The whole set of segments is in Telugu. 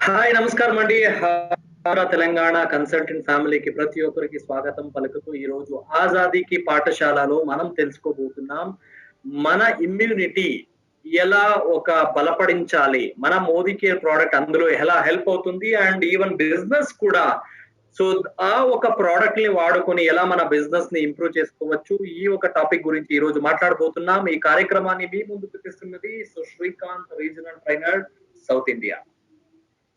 హాయ్ నమస్కారం అండి. తెలంగాణ కన్సల్టెంట్ ఫ్యామిలీకి ప్రతి ఒక్కరికి స్వాగతం పలుకుతూ ఈరోజు ఆజాదీకి పాఠశాలలో మనం తెలుసుకోబోతున్నాం. మన ఇమ్యూనిటీ ఎలా బలపడించాలి? మన మోదీ కేర్ ప్రొడక్ట్ అందులో ఎలా హెల్ప్ అవుతుంది? అండ్ ఈవెన్ బిజినెస్ కూడా సో ఆ ఒక ప్రొడక్ట్‌ని వాడుకొని ఎలా మన బిజినెస్‌ని ఇంప్రూవ్ చేసుకోవచ్చు? ఈ ఒక టాపిక్ గురించి ఈరోజు మాట్లాడబోతున్నాం. ఈ కార్యక్రమాన్ని మీ ముందుకు తెస్తున్నది Srikanth regional trainer south India.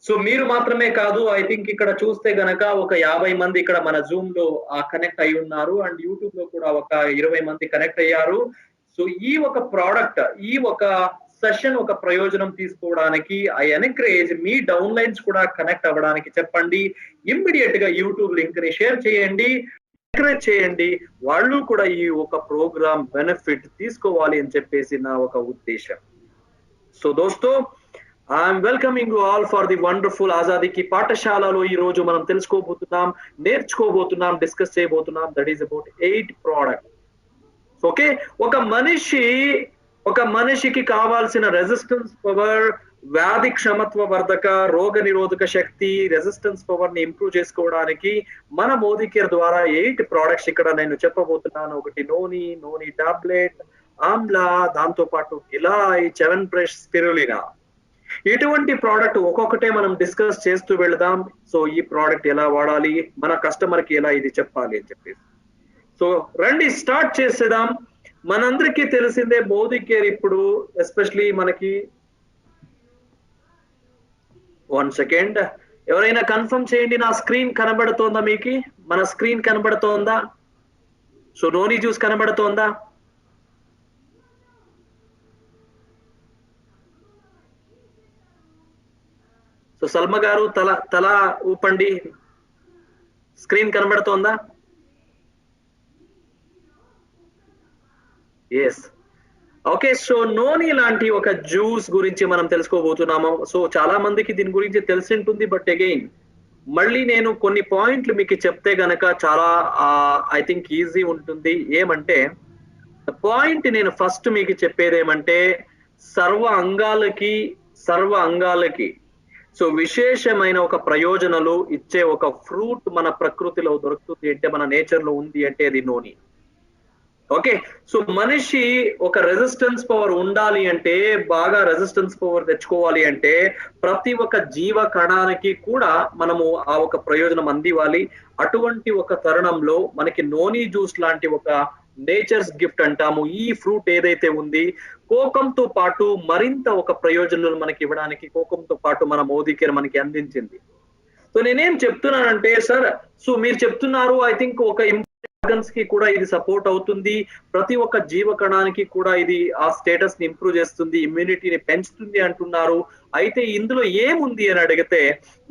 So మీరు మాత్రమే కాదు. ఐ థింక్ ఇక్కడ చూస్తే గనక ఒక 50 మంది ఇక్కడ మన జూమ్‌లో కనెక్ట్ అయ్యి ఉన్నారు. అండ్ యూట్యూబ్‌లో కూడా ఒక 20 మంది కనెక్ట్ అయ్యారు. సో ఈ ఒక ప్రొడక్ట్, ఈ ఒక సెషన్ ఒక ప్రయోజనం తీసుకోవడానికి ఐ ఎన్కరేజ్ మీ డౌన్‌లైన్స్ కూడా కనెక్ట్ అవ్వడానికి చెప్పండి. ఇమ్మీడియేట్‌గా యూట్యూబ్ లింక్‌ని షేర్ చేయండి. ఎంకరేజ్ చేయండి. వాళ్ళు కూడా ఈ ఒక ప్రోగ్రామ్ బెనిఫిట్ తీసుకోవాలి అని చెప్పేసి నా ఒక ఉద్దేశం. సో దోస్తో I am welcoming you all for the wonderful Azadi కి పాఠశాలలో ఈ రోజు మనం తెలుసుకోబోతున్నాం, నేర్చుకోబోతున్నాం, డిస్కస్ చేయబోతున్నాం. That is about 8 product. Okay, ఒక మనిషికి కావాల్సిన రెసిస్టెన్స్ పవర్, వ్యాధి క్షమత్వ వర్ధక, రోగ నిరోధక శక్తి, రెసిస్టెన్స్ పవర్ ని ఇంప్రూవ్ చేసుకోవడానికి మన మోదీ కేర్ ద్వారా 8 ప్రోడక్ట్స్ ఇక్కడ నేను చెప్పబోతున్నాను. ఒకటి నోని టాబ్లెట్, ఆమ్లా, దాంతో పాటు గిలాయ్, చెవెన్ బ్రష్, స్పిరులినా. ఇటువంటి ప్రోడక్ట్ ఒక్కొక్కటే మనం డిస్కస్ చేస్తూ వెళదాం. సో ఈ ప్రోడక్ట్ ఎలా వాడాలి, మన కస్టమర్ కి ఎలా ఇది చెప్పాలి అని చెప్పేసి. సో రండి స్టార్ట్ చేసేద్దాం. మనందరికీ తెలిసిందే మోదీ కేర్ ఇప్పుడు ఎస్పెషలీ మనకి 1 సెకండ్ ఎవరైనా కన్ఫర్మ్ చేయండి. నా స్క్రీన్ కనబడుతోందా? మీకు మన స్క్రీన్ కనబడుతోందా? సో నోని జ్యూస్ కనబడుతోందా? సో సల్మ గారు తల ఊపండి. స్క్రీన్ కనబడుతోందా? ఎస్. ఓకే, సో నోని లాంటి ఒక జ్యూస్ గురించి మనం తెలుసుకోబోతున్నాము. సో చాలా మందికి దీని గురించి తెలిసి ఉంటుంది. బట్ అగైన్ మళ్ళీ నేను కొన్ని పాయింట్లు మీకు చెప్తే గనక చాలా ఐ థింక్ ఈజీ ఉంటుంది. ఏమంటే పాయింట్ నేను ఫస్ట్ మీకు చెప్పేది ఏమంటే సర్వ అంగాలకి సో విశేషమైన ఒక ప్రయోజనాలు ఇచ్చే ఒక ఫ్రూట్ మన ప్రకృతిలో దొరుకుతుంది అంటే, మన నేచర్ లో ఉంది అంటే అది నోని. ఓకే, సో మనిషి ఒక రెసిస్టెన్స్ పవర్ ఉండాలి అంటే, బాగా రెసిస్టెన్స్ పవర్ తెచ్చుకోవాలి అంటే ప్రతి ఒక్క జీవ కణానికి కూడా మనము ఆ ఒక ప్రయోజనం అందివ్వాలి. అటువంటి ఒక తరుణంలో మనకి నోని జ్యూస్ లాంటి ఒక నేచర్స్ గిఫ్ట్ అంటాము. ఈ ఫ్రూట్ ఏదైతే ఉంది కోకంతో పాటు మరింత ఒక ప్రయోజనాలు మనకి ఇవ్వడానికి కోకంతో పాటు మన మోదీ కేర్ మనకి అందించింది. సో నేనేం చెప్తున్నానంటే సార్, సో మీరు చెప్తున్నారు ఐ థింక్ ఒక ఆర్గన్స్ కి కూడా ఇది సపోర్ట్ అవుతుంది. ప్రతి ఒక్క జీవ కణానికి కూడా ఇది ఆ స్టేటస్ ని ఇంప్రూవ్ చేస్తుంది, ఇమ్యూనిటీని పెంచుతుంది అంటున్నారు. అయితే ఇందులో ఏముంది అని అడిగితే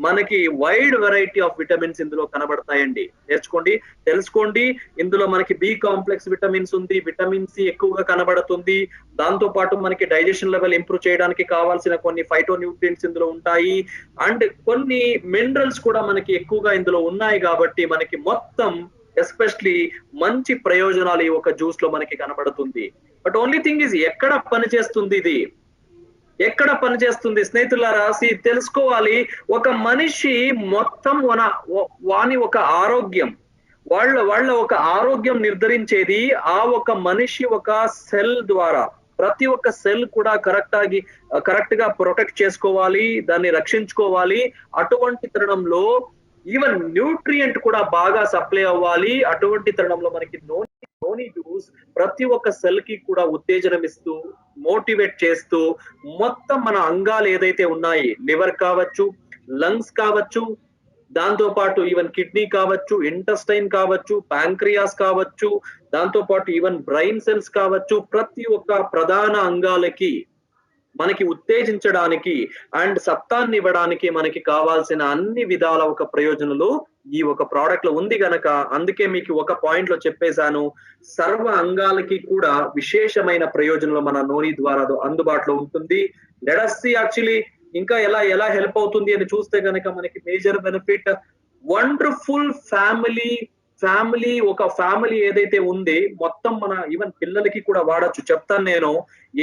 మనకి వైడ్ వెరైటీ ఆఫ్ విటమిన్స్ ఇందులో కనబడతాయండి. తెలుసుకోండి. ఇందులో మనకి బి కాంప్లెక్స్ విటమిన్స్ ఉంది, విటమిన్ సి ఎక్కువగా కనబడుతుంది. దాంతో పాటు మనకి డైజెషన్ లెవెల్ ఇంప్రూవ్ చేయడానికి కావాల్సిన కొన్ని ఫైటో న్యూట్రియంట్స్ ఇందులో ఉంటాయి. అండ్ కొన్ని మినరల్స్ కూడా మనకి ఎక్కువగా ఇందులో ఉన్నాయి. కాబట్టి మనకి మొత్తం ఎస్పెషలీ మంచి ప్రయోజనాలు ఈ ఒక జ్యూస్ లో మనకి కనబడుతుంది. బట్ ఓన్లీ థింగ్ ఇస్ ఎక్కడ పనిచేస్తుంది స్నేహితులారా? తెలుసుకోవాలి. ఒక మనిషి మొత్తం వాని ఒక ఆరోగ్యం, వాళ్ళ ఒక ఆరోగ్యం నిర్ధారించేది ఆ ఒక మనిషి ఒక సెల్ ద్వారా. ప్రతి ఒక్క సెల్ కూడా కరెక్ట్ గా ప్రొటెక్ట్ చేసుకోవాలి, దాన్ని రక్షించుకోవాలి. అటువంటి తరుణంలో ఈవెన్ న్యూట్రియంట్ కూడా బాగా సప్లై అవ్వాలి. అటువంటి తరుణంలో మనకి నోని జ్యూస్ ప్రతి ఒక్క సెల్ కి కూడా ఉత్తేజనం ఇస్తూ, మోటివేట్ చేస్తూ, మొత్తం మన అంగాలు ఏదైతే ఉన్నాయి, లివర్ కావచ్చు, లంగ్స్ కావచ్చు, దాంతో పాటు ఈవెన్ కిడ్నీ కావచ్చు, ఇంటెస్టైన్ కావచ్చు, ప్యాంక్రియాస్ కావచ్చు, దాంతో పాటు ఈవెన్ బ్రెయిన్ సెల్స్ కావచ్చు, ప్రతి ఒక్క ప్రధాన అంగాలకి మనకి ఉత్తేజించడానికి అండ్ సత్తాన్ని ఇవ్వడానికి మనకి కావాల్సిన అన్ని విధాల ఒక ప్రయోజనాలు ఈ ఒక ప్రోడక్ట్ లో ఉంది గనక అందుకే మీకు ఒక పాయింట్ లో చెప్పేశాను. సర్వ అంగాలకి కూడా విశేషమైన ప్రయోజనాలు మన నోని ద్వారా అందుబాటులో ఉంటుంది. లెట్ us see యాక్చువల్లీ ఇంకా ఎలా హెల్ప్ అవుతుంది అని చూస్తే గనక మనకి మేజర్ బెనిఫిట్ వండర్ఫుల్ ఫ్యామిలీ ఏదైతే ఉంది మొత్తం మన ఈవెన్ పిల్లలకి కూడా వాడొచ్చు. చెప్తాను నేను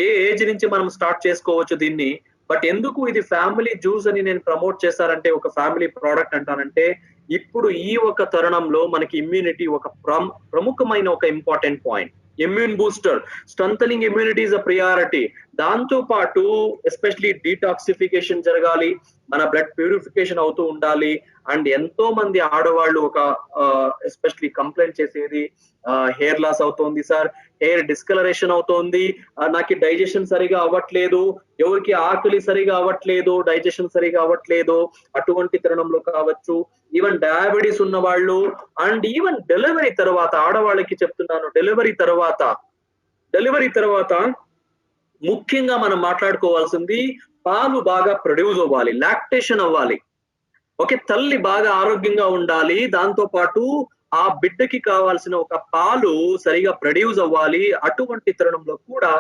ఏ ఏజ్ నుంచి మనం స్టార్ట్ చేసుకోవచ్చు దీన్ని. బట్ ఎందుకు ఇది ఫ్యామిలీ జ్యూస్ అని నేను ప్రమోట్ చేశానంటే, ఒక ఫ్యామిలీ ప్రోడక్ట్ అంటానంటే, ఇప్పుడు ఈ ఒక తరుణంలో మనకి ఇమ్యూనిటీ ఒక ప్రముఖమైన ఒక important point. Immune booster, strengthening immunity is a priority. దాంతో పాటు ఎస్పెషల్లీ డీటాక్సిఫికేషన్ జరగాలి, మన బ్లడ్ ప్యూరిఫికేషన్ అవుతూ ఉండాలి. అండ్ ఎంతో మంది ఆడవాళ్ళు ఒక ఎస్పెషల్లీ కంప్లైంట్ చేసేది హెయిర్ లాస్ అవుతోంది సార్, హెయిర్ డిస్కలరేషన్ అవుతోంది, నాకు డైజెషన్ సరిగా అవ్వట్లేదు, ఎవరికి ఆకలి సరిగా అవ్వట్లేదు, డైజెషన్ సరిగా అవ్వట్లేదు, అటువంటి తరుణంలో కావచ్చు. ఈవెన్ డయాబెటీస్ ఉన్న వాళ్ళు, అండ్ ఈవెన్ డెలివరీ తర్వాత ఆడవాళ్ళకి చెప్తున్నాను, డెలివరీ తర్వాత ముఖ్యంగా మనం మాట్లాడుకోవాల్సింది, పాలు బాగా ప్రొడ్యూస్ అవ్వాలి, లాక్టేషన్ అవ్వాలి. ఓకే, తల్లి బాగా ఆరోగ్యంగా ఉండాలి. దాంతో పాటు ఆ బిడ్డకి కావాల్సిన ఒక పాలు సరిగా ప్రొడ్యూస్ అవ్వాలి. అటువంటి తరుణంలో కూడా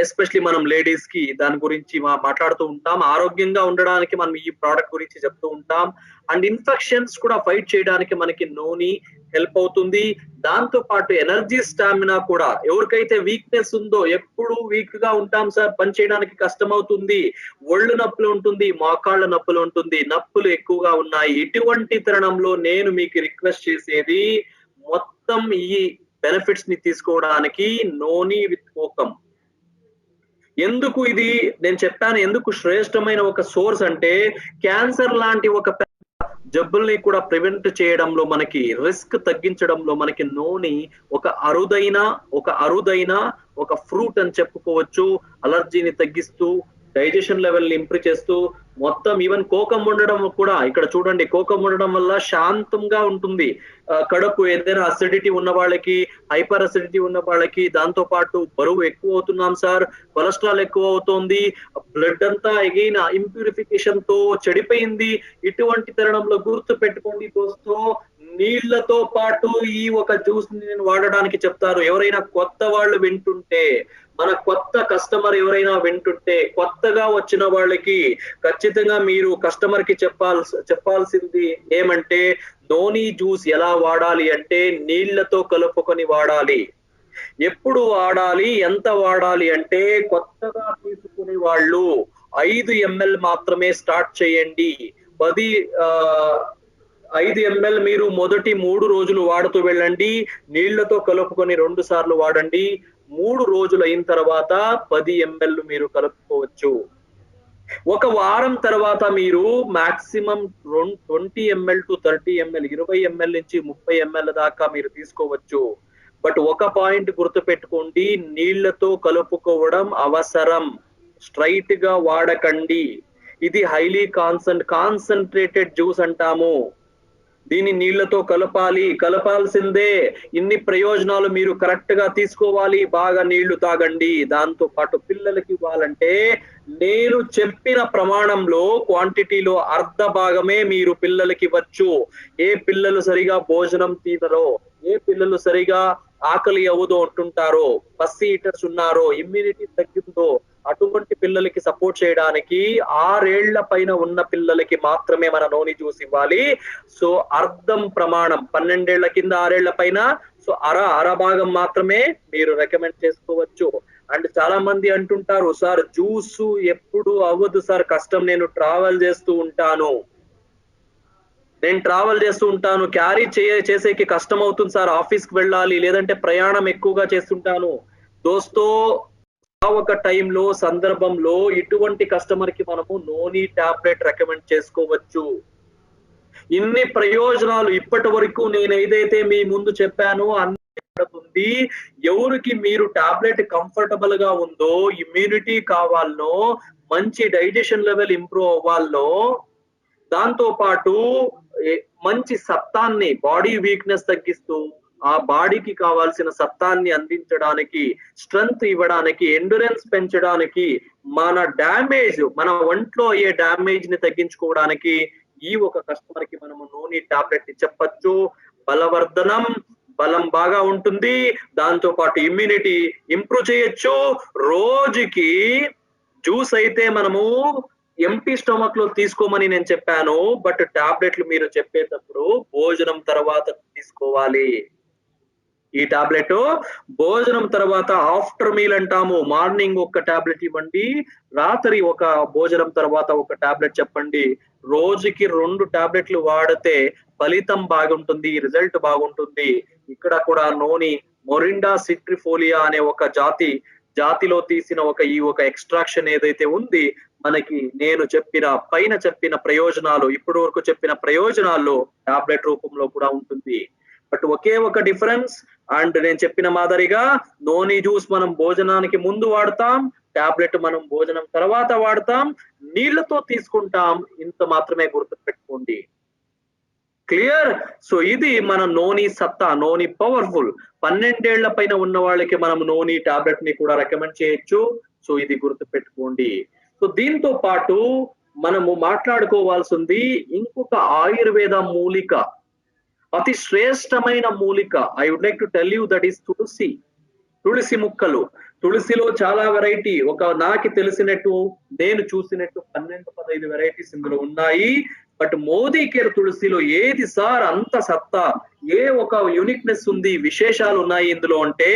ఎస్పెషల్లీ మనం లేడీస్ కి దాని గురించి మాట్లాడుతూ ఉంటాం. ఆరోగ్యంగా ఉండడానికి మనం ఈ ప్రోడక్ట్ గురించి చెప్తూ ఉంటాం. అండ్ ఇన్ఫెక్షన్స్ కూడా ఫైట్ చేయడానికి మనకి నూనె హెల్ప్ అవుతుంది. దాంతో పాటు ఎనర్జీ, స్టామినా కూడా, ఎవరికైతే వీక్నెస్ ఉందో, ఎప్పుడు వీక్ గా ఉంటాం సార్, పని చేయడానికి కష్టం అవుతుంది, ఒళ్ళు నొప్పులు ఉంటుంది, మోకాళ్ళ నొప్పులు ఉంటుంది, నొప్పులు ఎక్కువగా ఉన్నాయి, ఇటువంటి తరుణంలో నేను మీకు రిక్వెస్ట్ చేసేది, మొత్తం ఈ బెనిఫిట్స్ ని తీసుకోవడానికి నోని విత్ కోకం. ఎందుకు ఇది నేను చెప్పాను, ఎందుకు శ్రేష్టమైన ఒక సోర్స్ అంటే, క్యాన్సర్ లాంటి ఒక జబ్బుల్ని కూడా ప్రివెంట్ చేయడంలో, మనకి రిస్క్ తగ్గించడంలో మనకి నూనె ఒక అరుదైన ఒక ఫ్రూట్ అని చెప్పుకోవచ్చు. అలర్జీని తగ్గిస్తూ, డైజెషన్ లెవెల్ ని ఇంప్రూవ్ చేస్తూ, మొత్తం ఈవెన్ కోకం ఉండడం కూడా, ఇక్కడ చూడండి, కోకం ఉండడం వల్ల శాంతంగా ఉంటుంది కడుపు. ఏదైనా అసిడిటీ ఉన్న వాళ్ళకి, హైపర్ అసిడిటీ ఉన్న వాళ్ళకి, దాంతో పాటు బరువు ఎక్కువ అవుతున్నాం సార్, కొలెస్ట్రాల్ ఎక్కువ అవుతోంది, బ్లడ్ అంతా అగైన్ ఇంప్యూరిఫికేషన్ తో చెడిపోయింది, ఇటువంటి తరుణంలో గుర్తు పెట్టుకోండి దోస్తో, నీళ్లతో పాటు ఈ ఒక జ్యూస్ ని నేను వాడడానికి చెప్తారు. ఎవరైనా కొత్త వాళ్ళు వింటుంటే, మన కొత్త కస్టమర్ ఎవరైనా వింటుంటే, కొత్తగా వచ్చిన వాళ్ళకి ఖచ్చితంగా మీరు కస్టమర్ కి చెప్పాల్సింది ఏమంటే, నోని జ్యూస్ ఎలా వాడాలి అంటే, నీళ్లతో కలుపుకొని వాడాలి. ఎప్పుడు వాడాలి, ఎంత వాడాలి అంటే, కొత్తగా తీసుకునే వాళ్ళు 5 ml మాత్రమే స్టార్ట్ చేయండి. 5 ml మీరు మొదటి 3 రోజులు వాడుతూ వెళ్ళండి. నీళ్లతో కలుపుకొని 2 సార్లు వాడండి. 3 రోజులు అయిన తర్వాత 10 ml మీరు కలుపుకోవచ్చు. ఒక వారం తర్వాత మీరు maximum 20 ml to 30 ml, 20 ml నుంచి 30 ml దాకా మీరు తీసుకోవచ్చు. బట్ ఒక పాయింట్ గుర్తుపెట్టుకోండి, నీళ్లతో కలుపుకోవడం అవసరం, స్ట్రైట్ గా వాడకండి. ఇది హైలీ కాన్సన్ట్రేటెడ్ జ్యూస్ అంటాము. దీన్ని నీళ్లతో కలపాల్సిందే. ఇన్ని ప్రయోజనాలు మీరు కరెక్ట్ గా తీసుకోవాలి. బాగా నీళ్లు తాగండి. దాంతో పాటు పిల్లలకి ఇవ్వాలంటే, నేను చెప్పిన ప్రమాణంలో క్వాంటిటీలో అర్ధ భాగమే మీరు పిల్లలకి ఇవ్వచ్చు. ఏ పిల్లలు సరిగా భోజనం తినరో, ఏ పిల్లలు సరిగా ఆకలి అవ్వదు అంటుంటారో, పస్సి ఈటర్స్ ఉన్నారో, ఇమ్యూనిటీ తగ్గిందో, అటువంటి పిల్లలకి సపోర్ట్ చేయడానికి 6 ఏళ్ల పైన ఉన్న పిల్లలకి మాత్రమే మన నోని జ్యూస్ ఇవ్వాలి. సో అర్ధం ప్రమాణం, 12 ఏళ్ల కింద 6 ఏళ్ల పైన, సో అర భాగం మాత్రమే మీరు రికమెండ్ చేసుకోవచ్చు. అండ్ చాలా మంది అంటుంటారు, సార్ జ్యూస్ ఎప్పుడు అవ్వదు సార్, కష్టం, నేను ట్రావెల్ చేస్తూ ఉంటాను, క్యారీ చేసేకి కష్టం అవుతుంది సార్, ఆఫీస్కి వెళ్ళాలి, లేదంటే ప్రయాణం ఎక్కువగా చేస్తుంటాను. దోస్తో, ఒక టైంలో, సందర్భంలో ఇటువంటి కస్టమర్ కి మనము నోని టాబ్లెట్ రికమెండ్ చేసుకోవచ్చు. ఇన్ని ప్రయోజనాలు ఇప్పటి వరకు నేను ఏదైతే మీ ముందు చెప్పానో అన్ని, ఎవరికి మీరు టాబ్లెట్ కంఫర్టబుల్ గా ఉందో, ఇమ్యూనిటీ కావాలనో, మంచి డైజెషన్ లెవెల్ ఇంప్రూవ్ అవ్వాలనో, దాంతో పాటు మంచి సత్తాన్ని, బాడీ వీక్నెస్ తగ్గిస్తూ, ఆ బాడీకి కావాల్సిన సత్తాన్ని అందించడానికి, స్ట్రెంగ్త్ ఇవ్వడానికి, ఎండ్యూరెన్స్ పెంచడానికి, మన ఒంట్లో అయ్యే డ్యామేజ్ ని తగ్గించుకోవడానికి ఈ ఒక కస్టమర్ కి మనము నోని టాబ్లెట్ ని చెప్పచ్చు. బలవర్ధనం, బలం బాగా ఉంటుంది, దాంతో పాటు ఇమ్యూనిటీ ఇంప్రూవ్ చేయొచ్చు. రోజుకి జ్యూస్ అయితే మనము ఎంటీ స్టమక్ లో తీసుకోమని నేను చెప్పాను, బట్ టాబ్లెట్లు మీరు చెప్పేటప్పుడు భోజనం తర్వాత తీసుకోవాలి. ఈ టాబ్లెట్ భోజనం తర్వాత ఆఫ్టర్ మీల్ అంటాము. మార్నింగ్ ఒక టాబ్లెట్ ఇవ్వండి. రాత్రి ఒక భోజనం తర్వాత ఒక టాబ్లెట్ చెప్పండి. రోజుకి 2 టాబ్లెట్లు వాడితే ఫలితం బాగుంటుంది. రిజల్ట్ బాగుంటుంది. ఇక్కడ కూడా నోని మొరిండా సిట్రిఫోలియా అనే ఒక జాతిలో తీసిన ఈ ఎక్స్ట్రాక్షన్ ఏదైతే ఉంది మనకి నేను పైన చెప్పిన ప్రయోజనాలు ఇప్పటి వరకు చెప్పిన ప్రయోజనాల్లో టాబ్లెట్ రూపంలో కూడా ఉంటుంది. బట్ ఒకే ఒక డిఫరెన్స్ అండ్ నేను చెప్పిన మాదిరిగా నోని జ్యూస్ మనం భోజనానికి ముందు వాడతాం, టాబ్లెట్ మనం భోజనం తర్వాత వాడతాం, నీళ్లతో తీసుకుంటాం. ఇంత మాత్రమే గుర్తుపెట్టుకోండి. క్లియర్? సో ఇది మన నోని సత్తా, నోని పవర్ఫుల్. 12 ఏళ్ల పైన ఉన్న వాళ్ళకి మనం నోని టాబ్లెట్ ని కూడా రికమెండ్ చేయొచ్చు. సో ఇది గుర్తుపెట్టుకోండి. సో దీంతో పాటు మనము మాట్లాడుకోవాల్సింది ఇంకొక ఆయుర్వేద మూలిక, అతి శ్రేష్టమైన మూలిక. I would like to tell you that is tulsi. Tulsi ముక్కలు. తులసిలో చాలా వెరైటీ, నాకు తెలిసినట్టు నేను చూసినట్టు 12-15 వెరైటీస్ ఇందులో ఉన్నాయి. బట్ మోదీ కేర్ తులసిలో ఏది సార్ అంత సత్తా, ఏ ఒక యూనిక్నెస్ ఉంది, విశేషాలు ఉన్నాయి ఇందులో అంటే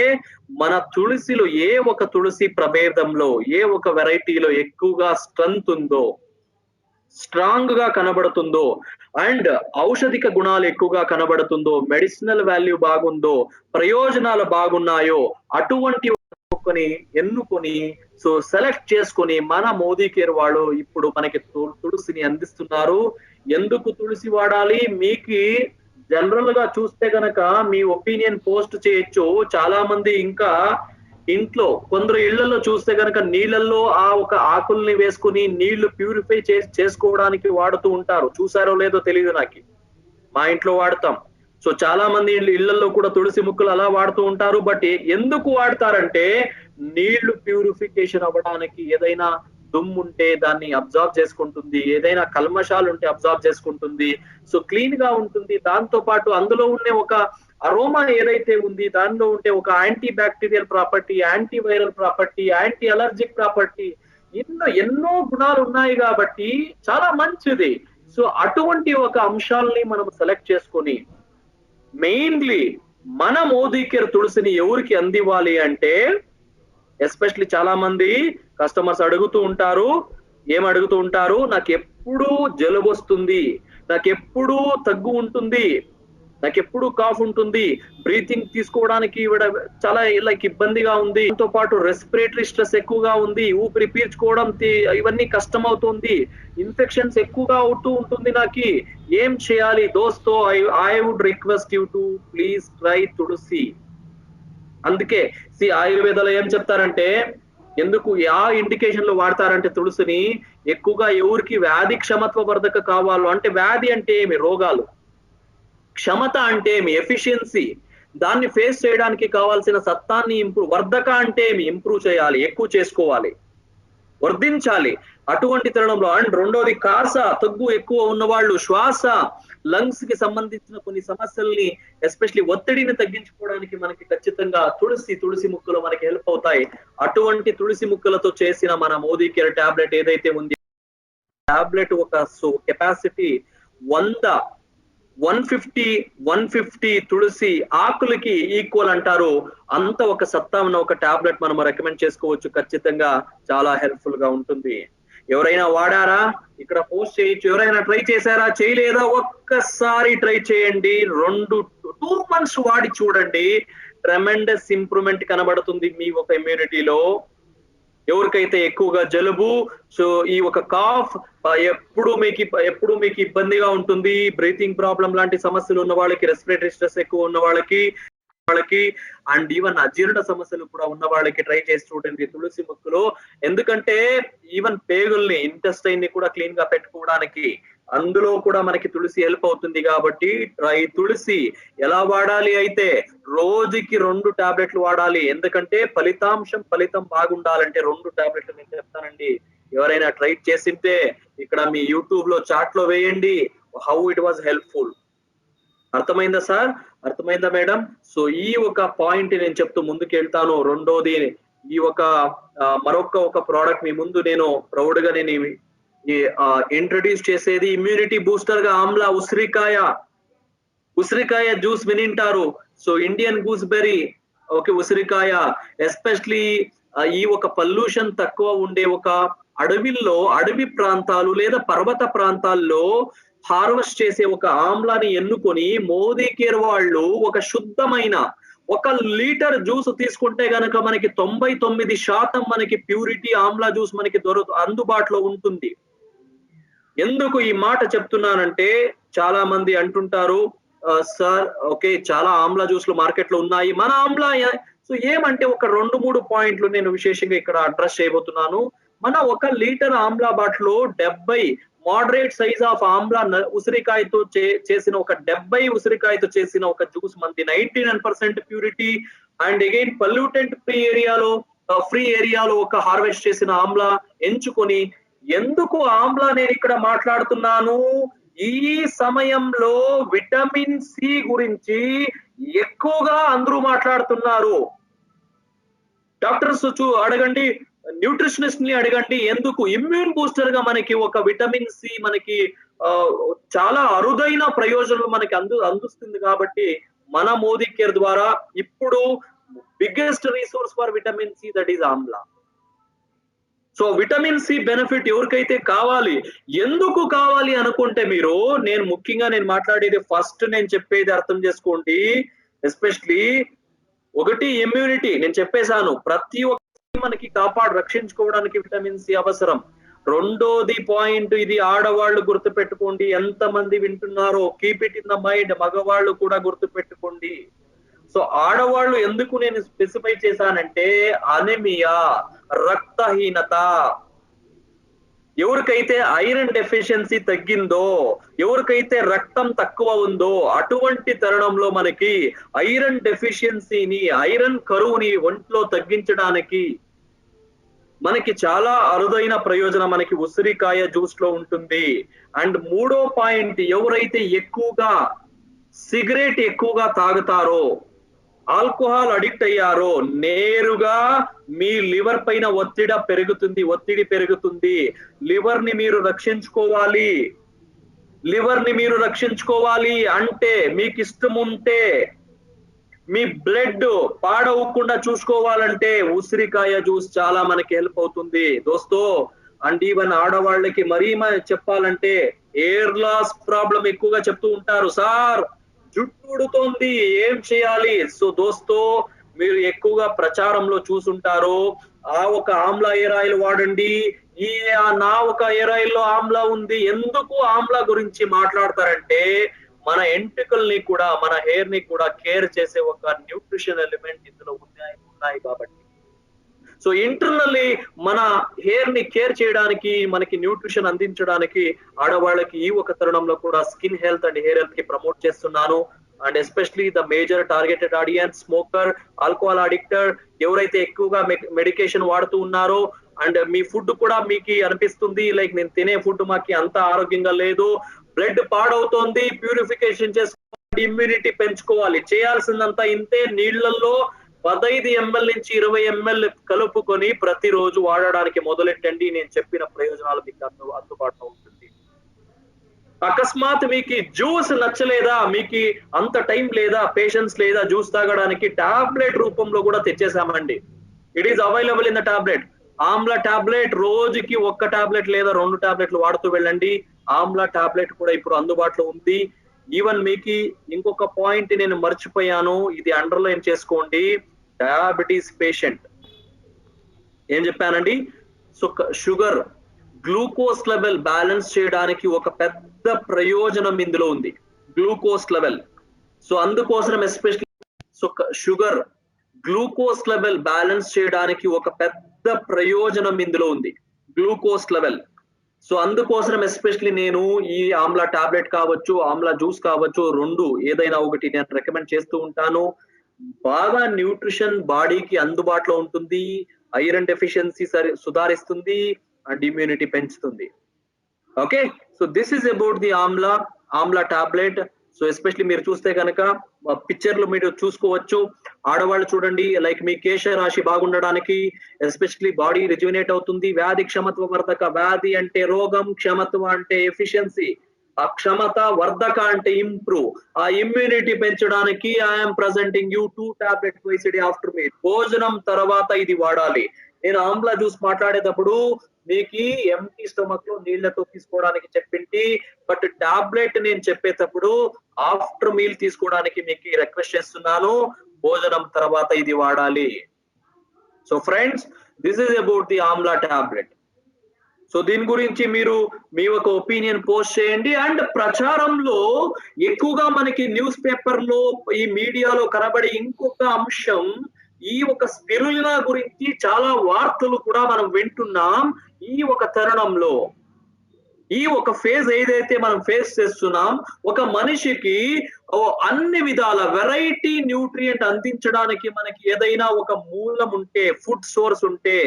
మన తులసిలో ఏ ఒక తులసి ప్రభేదంలో ఏ ఒక వెరైటీలో ఎక్కువగా స్ట్రెంగ్త్ ఉందో, స్ట్రాంగ్ గా కనబడుతుందో అండ్ ఔషధిక గుణాలు ఎక్కువగా కనబడుతుందో, మెడిసినల్ వాల్యూ బాగుందో, ప్రయోజనాలు బాగున్నాయో అటువంటి ఎన్నుకొని సో సెలెక్ట్ చేసుకొని మన మోదీ కేర్ వాళ్ళు ఇప్పుడు మనకి తులసిని అందిస్తున్నారు. ఎందుకు తులసి వాడాలి? మీకు జనరల్ గా చూస్తే గనక మీ ఒపీనియన్ పోస్ట్ చేయొచ్చు. చాలా మంది ఇంకా ఇంట్లో కొందరు ఇళ్లలో చూస్తే గనక నీళ్ళల్లో ఆ ఒక ఆకుల్ని వేసుకుని నీళ్లు ప్యూరిఫై చేసుకోవడానికి వాడుతూ ఉంటారు. చూసారో లేదో తెలియదు నాకు. మా ఇంట్లో వాడతాం. సో చాలా మంది ఇళ్లలో కూడా తులసి ముక్కలు అలా వాడుతూ ఉంటారు. బట్ ఎందుకు వాడతారంటే నీళ్లు ప్యూరిఫికేషన్ అవ్వడానికి, ఏదైనా దుమ్ము ఉంటే దాన్ని అబ్జార్బ్ చేసుకుంటుంది, ఏదైనా కల్మషాలు ఉంటే అబ్జార్బ్ చేసుకుంటుంది, సో క్లీన్ గా ఉంటుంది. దాంతో పాటు అందులో ఉండే ఒక అరోమా ఏదైతే ఉంది దానిలో ఉంటే ఒక anti bacterial property, anti viral property, anti allergic property, ఎన్నో గుణాలు ఉన్నాయి కాబట్టి చాలా మంచిది. సో అటువంటి ఒక అంశాలని మనం సెలెక్ట్ చేసుకొని మెయిన్లీ మన మోదీ కేర్ తులసిని ఎవరికి అందివ్వాలి అంటే, ఎస్పెషల్లీ చాలా మంది కస్టమర్స్ అడుగుతూ ఉంటారు, నాకు ఎప్పుడు జలుబు వస్తుంది, నాకు ఎప్పుడు తగ్గు ఉంటుంది, నాకు ఎప్పుడు కాఫ్ ఉంటుంది, బ్రీతింగ్ తీసుకోవడానికి చాలా ఇబ్బందిగా ఉంది, దాంతో పాటు రెస్పిరేటరీ స్ట్రెస్ ఎక్కువగా ఉంది, ఊపిరి పీల్చుకోవడం ఇవన్నీ కష్టం అవుతుంది, ఇన్ఫెక్షన్స్ ఎక్కువగా అవుతూ ఉంటుంది, నాకు ఏం చేయాలి? దోస్తో I would request you to please try tulsi. అందుకే ఆయుర్వేదాలో ఏం చెప్తారంటే, ఎందుకు ఆ ఇండికేషన్ లో వాడతారంటే తులసిని ఎక్కువగా ఎవరికి వ్యాధి క్షమత్వ వర్ధక కావాలో, అంటే వ్యాధి అంటే ఏమి? రోగాలు. క్షమత అంటే ఏమి? ఎఫిషియన్సీ. దాన్ని ఫేస్ చేయడానికి కావాల్సిన సత్తాన్ని వర్ధక అంటే ఏమి? ఇంప్రూవ్ చేయాలి, ఎక్కువ చేసుకోవాలి, వర్ధించాలి. అటువంటి తరుణంలో అండ్ రెండోది కాస, తగ్గు ఎక్కువ ఉన్నవాళ్ళు, శ్వాస, లంగ్స్ కి సంబంధించిన కొన్ని సమస్యల్ని ఎస్పెషల్లీ ఒత్తిడిని తగ్గించుకోవడానికి మనకి ఖచ్చితంగా తులసి ముక్కలు మనకి హెల్ప్ అవుతాయి. అటువంటి తులసి ముక్కలతో చేసిన మన మోదీ కేర్ టాబ్లెట్ ఏదైతే ఉంది, టాబ్లెట్ ఒక కెపాసిటీ 150 తులసి ఆకులకి ఈక్వల్ అంటారు. అంత ఒక సత్తా ఉన్న ఒక టాబ్లెట్ మనం రికమెండ్ చేసుకోవచ్చు. ఖచ్చితంగా చాలా హెల్ప్ఫుల్ గా ఉంటుంది. ఎవరైనా వాడారా? ఇక్కడ పోస్ట్ చేయొచ్చు. ఎవరైనా ట్రై చేశారా? చేయలేదా? ఒక్కసారి ట్రై చేయండి. 2 months వాడి చూడండి. ట్రెమెండస్ ఇంప్రూవ్మెంట్ కనబడుతుంది మీ ఒక ఇమ్యూనిటీలో. ఎవరికైతే ఎక్కువగా జలుబు, సో ఈ ఒక కాఫ్ ఎప్పుడు మీకు ఇబ్బందిగా ఉంటుంది, బ్రీతింగ్ ప్రాబ్లం లాంటి సమస్యలు ఉన్న వాళ్ళకి, రెస్పిరేటరీ స్ట్రెస్ ఎక్కువ ఉన్న వాళ్ళకి అండ్ ఈవెన్ అజీర్ణ సమస్యలు కూడా ఉన్న వాళ్ళకి ట్రై చేసి చూడండి తులసి ముక్కలు. ఎందుకంటే ఈవెన్ పేగుల్ని, ఇంటెస్టైన్ ని కూడా క్లీన్ గా పెట్టుకోవడానికి అందులో కూడా మనకి తులసి హెల్ప్ అవుతుంది. కాబట్టి ట్రై తులసి. ఎలా వాడాలి అయితే, రోజుకి 2 టాబ్లెట్లు వాడాలి. ఎందుకంటే ఫలితం బాగుండాలంటే 2 టాబ్లెట్లు నేను చెప్తానండి. ఎవరైనా ట్రై చేసింటే ఇక్కడ మీ యూట్యూబ్ లో చాట్ లో వేయండి హౌ ఇట్ వాజ్ హెల్ప్ఫుల్. అర్థమైందా సార్? అర్థమైందా మేడం? సో ఈ ఒక పాయింట్ నేను చెప్తూ ముందుకు వెళ్తాను. రెండోది ఈ మరొక ప్రోడక్ట్ మీ ముందు నేను ప్రౌడ్ గా నేను ఇంట్రడ్యూస్ చేసేది ఇమ్యూనిటీ బూస్టర్ గా ఆమ్లా ఉసిరికాయ జ్యూస్ వినింటారు. సో ఇండియన్ గూస్బెర్రీ, ఓకే, ఉసిరికాయ, ఎస్పెషలీ ఈ ఒక పొల్యూషన్ తక్కువ ఉండే ఒక అడవిల్లో, అడవి ప్రాంతాలు లేదా పర్వత ప్రాంతాల్లో హార్వెస్ట్ చేసే ఒక ఆమ్లాని ఎన్నుకొని మోదీ కేర్ వాళ్ళు ఒక శుద్ధమైన 1 లీటర్ జ్యూస్ తీసుకుంటే గనక మనకి 99% మనకి ప్యూరిటీ ఆమ్లా జ్యూస్ మనకి అందుబాటులో ఉంటుంది. ఎందుకు ఈ మాట చెప్తున్నానంటే చాలా మంది అంటుంటారు, సార్ ఓకే, చాలా ఆమ్లా జ్యూస్లు మార్కెట్ లో ఉన్నాయి, మన ఆమ్లా సో ఏమంటే ఒక 2-3 పాయింట్లు నేను విశేషంగా ఇక్కడ అడ్రస్ చేయబోతున్నాను. మన 1 litre amla bottle 70 moderate size of amla ఉసిరికాయతో చేసిన ఒక 70 ఉసిరికాయతో చేసిన ఒక జ్యూస్ మంది 99% purity and again pollutant free ఏరియాలో ఒక హార్వెస్ట్ చేసిన ఆమ్లా ఎంచుకొని, ఎందుకు ఆమ్లా నేను ఇక్కడ మాట్లాడుతున్నాను, ఈ సమయంలో విటమిన్ సి గురించి ఎక్కువగా అందరూ మాట్లాడుతున్నారు. డాక్టర్స్ అడగండి, న్యూట్రిషనిస్ట్ ని అడగండి, ఎందుకు ఇమ్యూన్ బూస్టర్ గా మనకి ఒక విటమిన్ సి మనకి చాలా అరుదైన ప్రయోజనాలు మనకి అందిస్తుంది. కాబట్టి మన మోదీ కేర్ ద్వారా ఇప్పుడు biggest resource for vitamin C, that is amla. So vitamin C benefit ఎవరికైతే కావాలి, ఎందుకు కావాలి అనుకుంటే మీరు, నేను ముఖ్యంగా మాట్లాడేది ఫస్ట్ నేను చెప్పేది అర్థం చేసుకోండి. ఎస్పెషలీ ఒకటి ఇమ్యూనిటీ, నేను చెప్పేశాను, ప్రతి ఒక్క మనకి రక్షించుకోవడానికి విటమిన్ సి అవసరం. రెండోది పాయింట్, ఇది ఆడవాళ్ళు గుర్తుపెట్టుకోండి, ఎంత మంది వింటున్నారో, keep it in the mind, మగవాళ్ళు కూడా గుర్తుపెట్టుకోండి. సో ఆడవాళ్ళు ఎందుకు నేను స్పెసిఫై చేశానంటే, అనీమియా, రక్తహీనత, ఎవరికైతే ఐరన్ డెఫిషియన్సీ తగ్గిందో, ఎవరికైతే రక్తం తక్కువ ఉందో, అటువంటి తరుణంలో మనకి ఐరన్ డెఫిషియన్సీని, ఐరన్ కరువుని ఒంట్లో తగ్గించడానికి మనకి చాలా అరుదైన ప్రయోజనం మనకి ఉసిరికాయ జ్యూస్ లో ఉంటుంది. అండ్ మూడో పాయింట్, ఎవరైతే ఎక్కువగా సిగరెట్ ఎక్కువగా తాగుతారో, ఆల్కహాల్ అడిక్ట్ అయ్యారో, నేరుగా మీ లివర్ పైన ఒత్తిడి పెరుగుతుంది. లివర్ ని మీరు రక్షించుకోవాలి అంటే, మీకు ఇష్టం ఉంటే, మీ బ్లడ్ పాడవకుండా చూసుకోవాలంటే ఉసిరికాయ జ్యూస్ చాలా మనకి హెల్ప్ అవుతుంది దోస్తో. అండ్ ఈవెన్ ఆడవాళ్ళకి మరీ చెప్పాలంటే, ఎయిర్ లాస్ ప్రాబ్లం ఎక్కువగా చెప్తూ ఉంటారు, సార్ జుట్టు ఊడుతోంది, ఏం చేయాలి? సో దోస్తో, మీరు ఎక్కువగా ప్రచారంలో చూసుంటారు, ఆ ఒక ఆమ్లా ఎయిర్ ఆయిల్ వాడండి, నా ఒక ఎయిర్ ఆయిల్ లో ఆమ్లా ఉంది. ఎందుకు ఆమ్లా గురించి మాట్లాడతారంటే, మన ఎంట్రుకల్ని కూడా, మన హెయిర్ ని కూడా కేర్ చేసే ఒక న్యూట్రిషన్ ఎలిమెంట్ ఇందులో ఉన్నాయి కాబట్టి. సో ఇంటర్నల్లీ మన హెయిర్ ని కేర్ చేయడానికి, మనకి న్యూట్రిషన్ అందించడానికి ఆడవాళ్ళకి ఈ ఒక తరుణంలో కూడా skin health and hair health కి ప్రమోట్ చేస్తున్నాను. And especially the major targeted audience, smoker, alcohol addicted, ఎవరైతే ఎక్కువగా మెడికేషన్ వాడుతూ ఉన్నారో, అండ్ మీ ఫుడ్ కూడా మీకు అనిపిస్తుంది లైక్ నేను తినే ఫుడ్ మాకి అంత ఆరోగ్యంగా లేదు, బ్లడ్ పాడవుతోంది, ప్యూరిఫికేషన్ చేసుకోవాలి, ఇమ్యూనిటీ పెంచుకోవాలి, చేయాల్సిందంతా ఇంతే, నీళ్లలో 15 ml నుంచి 20 ml కలుపుకొని ప్రతిరోజు వాడడానికి మొదలెట్టండి. నేను చెప్పిన ప్రయోజనాలు మీకు అందుబాటులో ఉంటుంది. అకస్మాత్ మీకు జ్యూస్ నచ్చలేదా, మీకు అంత టైం లేదా, పేషెన్స్ లేదా జ్యూస్ తాగడానికి, టాబ్లెట్ రూపంలో కూడా తెచ్చేసామండి. It is available in the tablet. Amla tablet రోజుకి 1 టాబ్లెట్ లేదా 2 టాబ్లెట్లు వాడుతూ వెళ్ళండి. ఆమ్లా టాబ్లెట్ కూడా ఇప్పుడు అందుబాటులో ఉంది. ఈవెన్ మీకు ఇంకొక పాయింట్ నేను మర్చిపోయాను, ఇది అండర్లైన్ చేసుకోండి. డయాబెటీస్ పేషెంట్ ఏం చెప్పానండి, so sugar, glucose level balance చేయడానికి ఒక పెద్ద ప్రయోజనం ఇందులో ఉంది, గ్లూకోజ్ లెవెల్. సో అందుకోసం especially sugar, glucose level balance చేయడానికి ఒక పెద్ద ప్రయోజనం ఇందులో ఉంది, గ్లూకోజ్ లెవెల్. సో అందుకోసం ఎస్పెషల్లీ నేను ఈ ఆమ్లా టాబ్లెట్ కావచ్చు, ఆమ్లా జ్యూస్ కావచ్చు, 2 ఏదైనా ఒకటి నేను రికమెండ్ చేస్తూ ఉంటాను. బాగా న్యూట్రిషన్ బాడీకి అందుబాటులో ఉంటుంది, ఐరన్ డెఫిషియన్సీ సుధారిస్తుంది అండ్ ఇమ్యూనిటీ పెంచుతుంది. Okay, so this is about the Amla tablet. So especially మీరు చూస్తే కనుక పిక్చర్లు మీరు చూసుకోవచ్చు, ఆడవాళ్ళు చూడండి, లైక్ మీ కేశ రాశి బాగుండడానికి, ఎస్పెషల్లీ బాడీ రిజ్యునేట్ అవుతుంది. వ్యాధి క్షమత్వ వర్ధక, వ్యాధి అంటే రోగం, క్షమత్వ అంటే ఎఫిషియన్సీ, ఆ క్షమత, వర్ధక అంటే ఇంప్రూవ్, ఆ ఇమ్యూనిటీ పెంచడానికి I'm presenting you 2 tablet twice day after meal. భోజనం తర్వాత ఇది వాడాలి. నేను ఆమ్లా జ్యూస్ మాట్లాడేటప్పుడు మీకు ఎంటీ స్టమక్ లో నీళ్లతో తీసుకోవడానికి చెప్పింటి, బట్ టాబ్లెట్ నేను చెప్పేటప్పుడు ఆఫ్టర్ మీల్ తీసుకోవడానికి మీకు రిక్వెస్ట్ చేస్తున్నాను. భోజనం తర్వాత ఇది వాడాలి. So friends, this is about the Amla tablet. So దీని గురించి మీరు మీ ఒక ఒపీనియన్ పోస్ట్ చేయండి. అండ్ ప్రచారంలో ఎక్కువగా మనకి న్యూస్ పేపర్లో, ఈ మీడియాలో కనబడే ఇంకొక అంశం, ఈ ఒక స్పిరులినా గురించి చాలా వార్తలు కూడా మనం వింటున్నాం. ఈ ఒక తరుణంలో ఈ ఒక ఫేజ్ ఏదైతే మనం ఫేస్ చేస్తున్నాం, ఒక మనిషికి అన్ని విధాల వెరైటీ న్యూట్రియంట్ అందించడానికి మనకి ఏదైనా ఒక మూలం ఉంటే, ఫుడ్ సోర్స్ ఉంటే,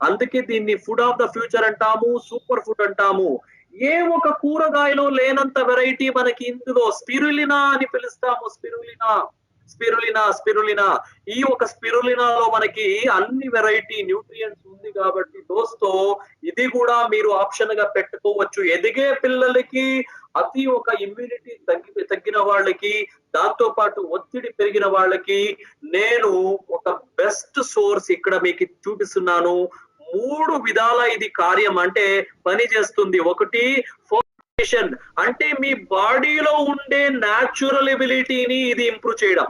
అందుకే దీన్ని ఫుడ్ ఆఫ్ ద ఫ్యూచర్ అంటాము, సూపర్ ఫుడ్ అంటాము. ఏ ఒక కూరగాయలో లేనంత వెరైటీ మనకి ఇందులో స్పిరులినా అని పిలుస్తాము. స్పిరులినా ఈ ఒక స్పిరులినాలో మనకి అన్ని వెరైటీ న్యూట్రియంట్స్ ఉంది కాబట్టి దోస్తో ఇది కూడా మీరు ఆప్షన్ గా పెట్టుకోవచ్చు. ఎదిగే పిల్లలకి, అతి ఒక ఇమ్యూనిటీ తగ్గిన వాళ్ళకి, దాంతో పాటు ఒత్తిడి పెరిగిన వాళ్ళకి నేను ఒక బెస్ట్ సోర్స్ ఇక్కడ మీకు చూపిస్తున్నాను. 3 విధాల ఇది కార్యం అంటే పని చేస్తుంది. ఒకటి, అంటే మీ బాడీలో ఉండే న్యాచురల్ ఎబిలిటీని ఇది ఇంప్రూవ్ చేయడం.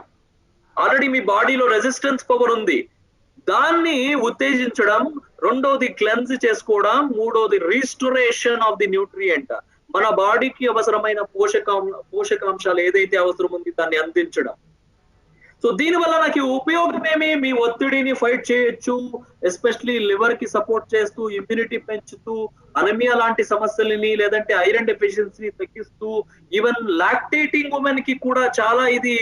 ఆల్రెడీ మీ బాడీలో రెసిస్టెన్స్ పవర్ ఉంది, దాన్ని ఉత్తేజించడం. రెండోది క్లెన్స్ చేసుకోవడం. మూడోది రీస్టోరేషన్ ఆఫ్ ది న్యూట్రియంట్, మన బాడీకి అవసరమైన పోషకాంశాలు ఏదైతే అవసరం ఉంది దాన్ని అందించడం. సో దీని వల్ల నాకు ఉపయోగమేమి, మీ ఒత్తిడిని ఫైట్ చేయొచ్చు, ఎస్పెషలీ లివర్ కి సపోర్ట్ చేస్తూ, ఇమ్యూనిటీ పెంచుతూ, అనమియా లాంటి సమస్యలని లేదంటే ఐరన్ డెఫిషియన్సీ తగ్గిస్తూ, ఈవెన్ లాక్టేటింగ్ ఉమెన్ కి కూడా చాలా ఇది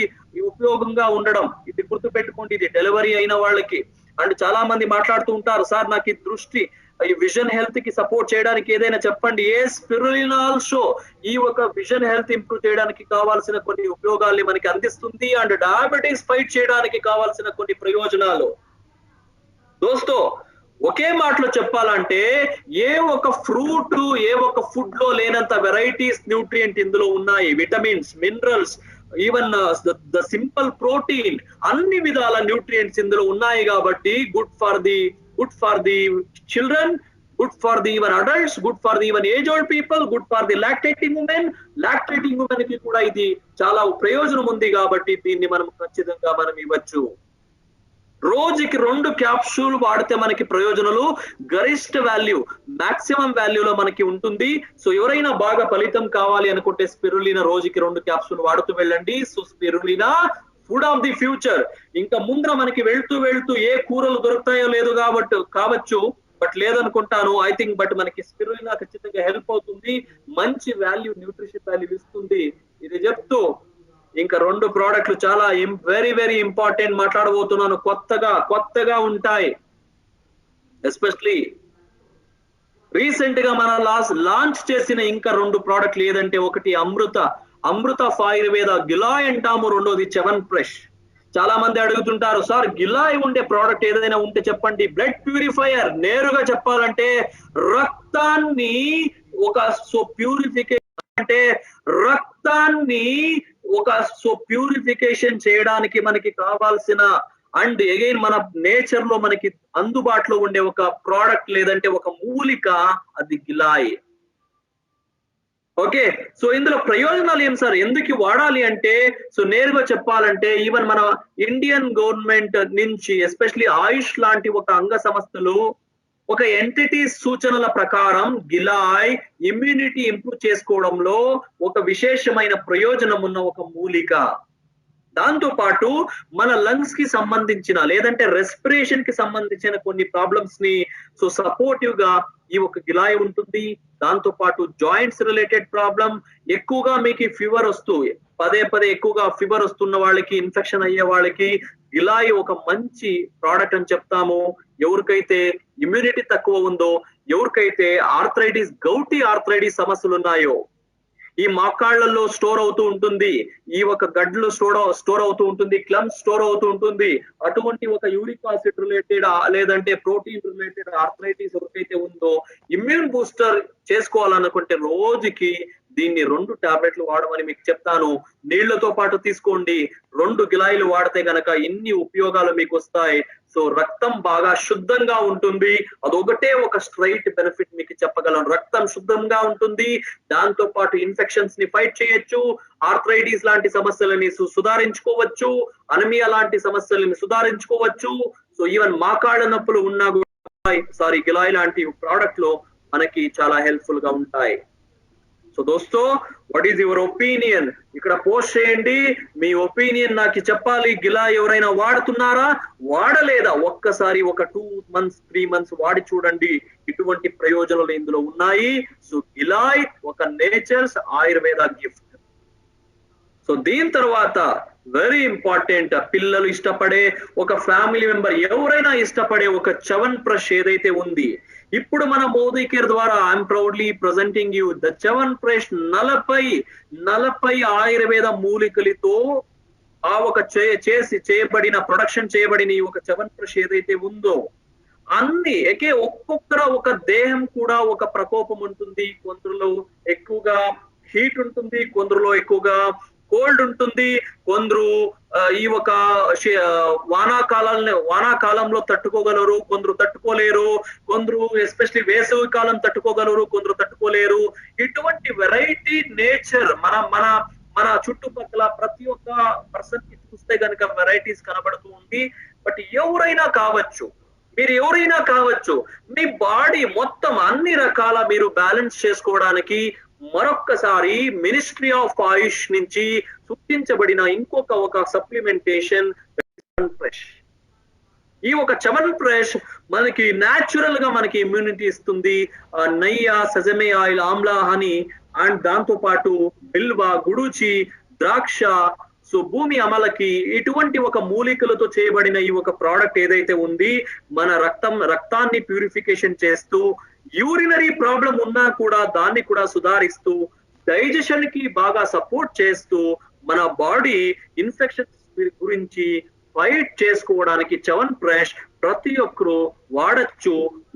ఉపయోగంగా ఉండడం. ఇది గుర్తుపెట్టుకోండి, ఇది డెలివరీ అయిన వాళ్ళకి. అండ్ చాలా మంది మాట్లాడుతూ ఉంటారు, సార్ నాకు ఈ దృష్టి, ఈ విజన్ హెల్త్ కి సపోర్ట్ చేయడానికి ఏదైనా చెప్పండి. ఏ స్పిరులినా ఆల్సో ఈ ఒక విజన్ హెల్త్ ఇంప్రూవ్ చేయడానికి కావాల్సిన కొన్ని ఉపయోగాల్ని మనకి అందిస్తుంది. అండ్ డయాబెటీస్ ఫైట్ చేయడానికి కావాల్సిన కొన్ని ప్రయోజనాలు. దోస్తో ఒకే మాటలో చెప్పాలంటే, ఏ ఒక ఫ్రూట్, ఏ ఒక ఫుడ్ లో లేనంత వెరైటీస్ న్యూట్రియంట్ ఇందులో ఉన్నాయి. Vitamins, minerals, even the simple protein, అన్ని విధాల న్యూట్రియంట్స్ ఇందులో ఉన్నాయి కాబట్టి good for the children, good for the even adults, good for the even age old people, good for the lactating women కి కూడా ఇది చాలా ప్రయోజనం ఉంది కాబట్టి దీన్ని మనం ఖచ్చితంగా మనం ఇవ్వచ్చు. రోజుకి 2 క్యాప్సూల్ వాడితే మనకి ప్రయోజనాలు గరిష్ట వాల్యూ, మాక్సిమం వాల్యూలో మనకి ఉంటుంది. సో ఎవరైనా బాగా ఫలితం కావాలి అనుకుంటే స్పిరులినా రోజుకి 2 క్యాప్సూల్ వాడుతూ వెళ్ళండి. So spirulina food of the future. ఇంకా ముందర మనకి వెళ్తూ ఏ కూరలు దొరుకుతాయో లేదు కావచ్చు, బట్ లేదనుకుంటాను, ఐ థింక్. బట్ మనకి స్పిరులినా ఖచ్చితంగా హెల్ప్ అవుతుంది, మంచి వాల్యూ, న్యూట్రిషన్ వాల్యూ ఇస్తుంది. ఇది చెప్తూ ఇంకా 2 ప్రోడక్ట్లు చాలా వెరీ వెరీ ఇంపార్టెంట్ మాట్లాడబోతున్నాను. కొత్తగా ఉంటాయి. ఎస్పెషలీ రీసెంట్ గా మన లాంచ్ చేసిన ఇంకా 2 ప్రోడక్ట్లు ఏదంటే, ఒకటి అమృత ఆయుర్వేద గిలాయ్ అంటాము, రెండోది చ్యవన్ ఫ్రెష్. చాలా మంది అడుగుతుంటారు, సార్ గిలాయ్ ఉండే ప్రోడక్ట్ ఏదైనా ఉంటే చెప్పండి. బ్లడ్ ప్యూరిఫైయర్, నేరుగా చెప్పాలంటే రక్తాన్ని ప్యూరిఫికేషన్ చేయడానికి మనకి కావాల్సిన, అండ్ అగైన్ మన నేచర్ లో మనకి అందుబాటులో ఉండే ఒక ప్రోడక్ట్ లేదంటే ఒక మూలిక, అది గిలాయ్. ఓకే, సో ఇందులో ప్రయోజనాలు ఏం సార్, ఎందుకు వాడాలి అంటే, సో నేరుగా చెప్పాలంటే ఈవెన్ మన ఇండియన్ గవర్నమెంట్ నుంచి, ఎస్పెషలీ ఆయుష్ లాంటి ఒక అంగ సంస్థలు ఒక ఎంటిటీ సూచనల ప్రకారం గిలాయ్ ఇమ్యూనిటీ ఇంప్రూవ్ చేసుకోవడంలో ఒక విశేషమైన ప్రయోజనం ఉన్న ఒక మూలిక. దాంతో పాటు మన లంగ్స్ కి సంబంధించిన లేదంటే రెస్పిరేషన్ కి సంబంధించిన కొన్ని ప్రాబ్లమ్స్ ని సో సపోర్టివ్ గా ఈ ఒక గిలాయ్ ఉంటుంది. దాంతో పాటు జాయింట్స్ రిలేటెడ్ ప్రాబ్లం, ఎక్కువగా మీకు ఫీవర్ వస్తూ పదే ఎక్కువగా ఫీవర్ వస్తున్న వాళ్ళకి, ఇన్ఫెక్షన్ అయ్యే వాళ్ళకి గిలాయ్ ఒక మంచి ప్రోడక్ట్ అని చెప్తాము. ఎవరికైతే ఇమ్యూనిటీ తక్కువ ఉందో, ఎవరికైతే గౌటీ ఆర్థరైటిస్ సమస్యలు ఉన్నాయో, ఈ మోకాళ్ళల్లో స్టోర్ అవుతూ ఉంటుంది, ఈ ఒక గడ్లు స్టోర్ అవుతూ ఉంటుంది, క్లమ్స్ స్టోర్ అవుతూ ఉంటుంది, అటువంటి ఒక యూరిక్ యాసిడ్ రిలేటెడ్ లేదంటే ప్రోటీన్ రిలేటెడ్ ఆర్థరైటిస్ ఎవరికైతే ఉందో, ఇమ్యూన్ బూస్టర్ చేసుకోవాలనుకుంటే రోజుకి దీన్ని 2 టాబ్లెట్లు వాడమని మీకు చెప్తాను. నీళ్లతో పాటు తీసుకోండి. 2 గిలాయిలు వాడితే గనక ఇన్ని ఉపయోగాలు మీకు వస్తాయి. సో రక్తం బాగా శుద్ధంగా ఉంటుంది. అదొకటే ఒక స్ట్రైట్ బెనిఫిట్ మీకు చెప్పగలను. రక్తం శుద్ధంగా ఉంటుంది. దాంతో పాటు ఇన్ఫెక్షన్స్ ని ఫైట్ చేయొచ్చు. ఆర్థరైటిస్ లాంటి సమస్యలని సుధారించుకోవచ్చు. అనమియా లాంటి సమస్యలని సుధారించుకోవచ్చు. సో ఈవెన్ మోకాళ్ళ నొప్పులు ఉన్నా కూడా గిలాయి లాంటి ప్రోడక్ట్ లో మనకి చాలా హెల్ప్ఫుల్ గా ఉంటాయి. సో దోస్తో, వాట్ ఈస్ యువర్ ఒపీనియన్? ఇక్కడ పోస్ట్ చేయండి. మీ ఒపీనియన్ నాకు చెప్పాలి. గిలాయ్ ఎవరైనా వాడుతున్నారా, వాడలేదా? ఒక్కసారి ఒక 2 months 3 months వాడి చూడండి. ఇటువంటి ప్రయోజనాలు ఇందులో ఉన్నాయి. సో గిలాయ్ ఒక నేచర్స్ ఆయుర్వేద గిఫ్ట్. సో దీని తర్వాత వెరీ ఇంపార్టెంట్, పిల్లలు ఇష్టపడే, ఒక ఫ్యామిలీ మెంబర్ ఎవరైనా ఇష్టపడే ఒక చ్యవన్ప్రాష్ ఏదైతే ఉంది, ఇప్పుడు మన మోదీ కేర్ ద్వారా I'm proudly presenting you the chyawanprash 40 Ayurveda మూలికలతో ఆ ఒక చేయబడిన ప్రొడక్షన్ చేయబడిన ఈ ఒక చ్యవన్ప్రాష్ ఏదైతే ఉందో అన్ని ఒక్కొక్కర ఒక దేహం కూడా ఒక ప్రకోపం ఉంటుంది. కొందరిలో ఎక్కువగా హీట్ ఉంటుంది, కొందరిలో ఎక్కువగా కోల్డ్ ఉంటుంది, కొందరు ఈ ఒక వానాకాలంలో తట్టుకోగలరు, కొందరు తట్టుకోలేరు, కొందరు ఎస్పెషల్లీ వేసవి కాలం తట్టుకోగలరు, కొందరు తట్టుకోలేరు. ఇటువంటి వెరైటీ నేచర్ మన చుట్టుపక్కల ప్రతి ఒక్క పర్సన్ కి చూస్తే గనక వెరైటీస్ కనబడుతూ ఉంది. బట్ ఎవరైనా కావచ్చు, మీరు ఎవరైనా కావచ్చు, మీ బాడీ మొత్తం అన్ని రకాల మీరు బ్యాలెన్స్ చేసుకోవడానికి మరొక్కసారి మినిస్ట్రీ ఆఫ్ ఆయుష్ నుంచి సూచించబడిన ఇంకొక ఒక సప్లిమెంటేషన్ చ్యవన్ప్రాష్. ఈ ఒక చ్యవన్ప్రాష్ మనకి న్యాచురల్ గా మనకి ఇమ్యూనిటీ ఇస్తుంది. నయ్య, సెజమే ఆయిల్, ఆమ్లా, హనీ అండ్ దాంతో పాటు బిల్వ, గుడుచి, ద్రాక్ష, సో భూమి అమలకి ఇటువంటి ఒక మూలికలతో చేయబడిన ఈ ఒక ప్రోడక్ట్ ఏదైతే ఉంది, మన రక్తాన్ని ప్యూరిఫికేషన్ చేస్తూ, యూరినరీ ప్రాబ్లం ఉన్నా కూడా దాన్ని కూడా సుధారిస్తూ, డైజెషన్ కి బాగా సపోర్ట్ చేస్తూ, మన బాడీ ఇన్ఫెక్షన్స్ గురించి ఫైట్ చేసుకోవడానికి చ్యవన్ప్రాష్ ప్రతి ఒక్కరు వాడచ్చు.